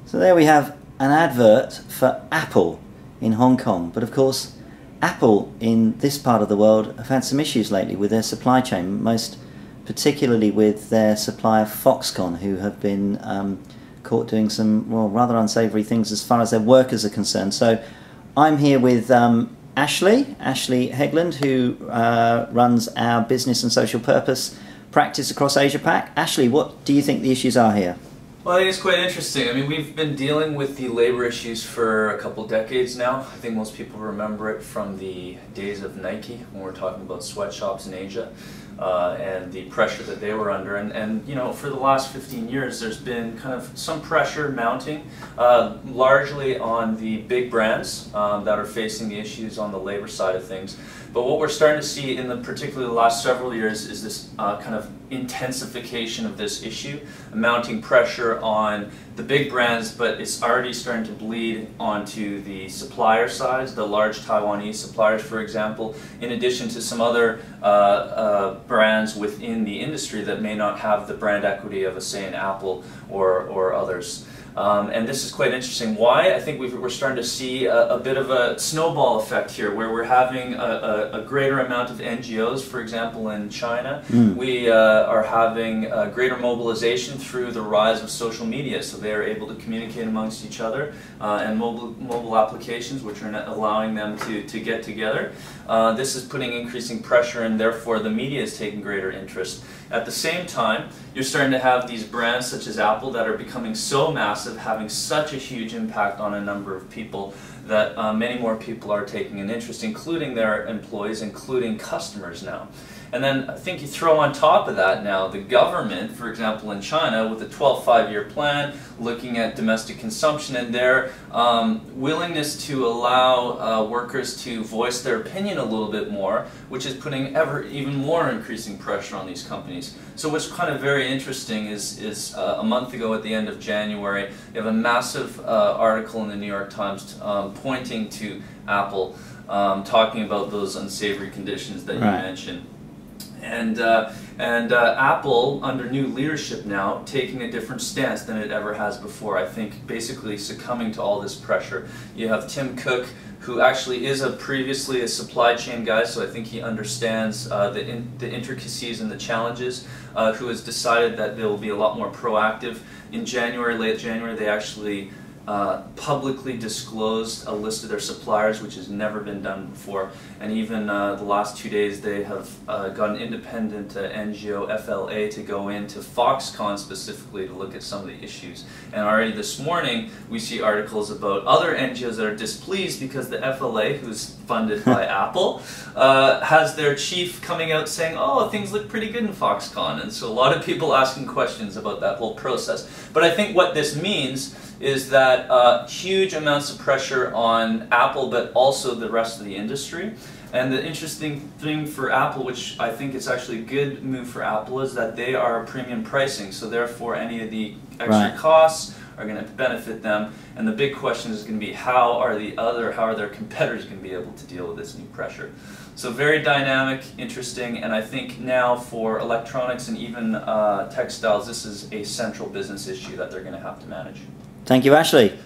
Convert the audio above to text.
So there we have an advert for Apple in Hong Kong. But of course, Apple in this part of the world have had some issues lately with their supply chain, most particularly with their supplier Foxconn, who have been caught doing some, well, rather unsavoury things as far as their workers are concerned. So I'm here with Ashley Hegland, who runs our business and social purpose practice across Asia Pac. Ashley, what do you think the issues are here? Well, I think it's quite interesting. I mean, we've been dealing with the labor issues for a couple decades now. I think most people remember it from the days of Nike, when we're talking about sweatshops in Asia and the pressure that they were under. And you know, for the last 15 years, there's been kind of some pressure mounting, largely on the big brands that are facing the issues on the labor side of things. But what we're starting to see in particularly the last several years is this kind of intensification of this issue, mounting pressure on the big brands, but it's already starting to bleed onto the supplier sides, the large Taiwanese suppliers, for example, in addition to some other brands within the industry that may not have the brand equity of, say, an Apple or others. And this is quite interesting. Why? I think we're starting to see a bit of a snowball effect here, where we're having a greater amount of NGOs, for example, in China. We are having a greater mobilization through the rise of social media, so they are able to communicate amongst each other, and mobile applications, which are allowing them to get together. This is putting increasing pressure, and therefore the media is taking greater interest. At the same time, you're starting to have these brands such as Apple that are becoming so massive, having such a huge impact on a number of people, that many more people are taking an interest, including their employees, including customers now. And then I think you throw on top of that now the government, for example in China, with a 12 five-year plan, looking at domestic consumption and their willingness to allow workers to voice their opinion a little bit more, which is putting even more increasing pressure on these companies. So what's kind of very interesting is a month ago at the end of January, you have a massive article in the New York Times pointing to Apple, talking about those unsavory conditions that you mentioned. And Apple, under new leadership now, taking a different stance than it ever has before. I think basically succumbing to all this pressure. You have Tim Cook, who actually is previously a supply chain guy, so I think he understands the intricacies and the challenges, who has decided that they will be a lot more proactive. In January, late January, they actually publicly disclosed a list of their suppliers, which has never been done before. And even the last 2 days, they have got an independent NGO, FLA, to go into Foxconn specifically to look at some of the issues. And already this morning, we see articles about other NGOs that are displeased because the FLA, who's funded by Apple, has their chief coming out saying, oh, things look pretty good in Foxconn. And so a lot of people asking questions about that whole process. But I think what this means is that huge amounts of pressure on Apple, but also the rest of the industry. And the interesting thing for Apple, which I think is actually a good move for Apple, is that they are premium pricing. So therefore, any of the extra costs are going to benefit them. And the big question is going to be how are their competitors going to be able to deal with this new pressure? So very dynamic, interesting, and I think now for electronics and even textiles, this is a central business issue that they're going to have to manage. Thank you, Ashley.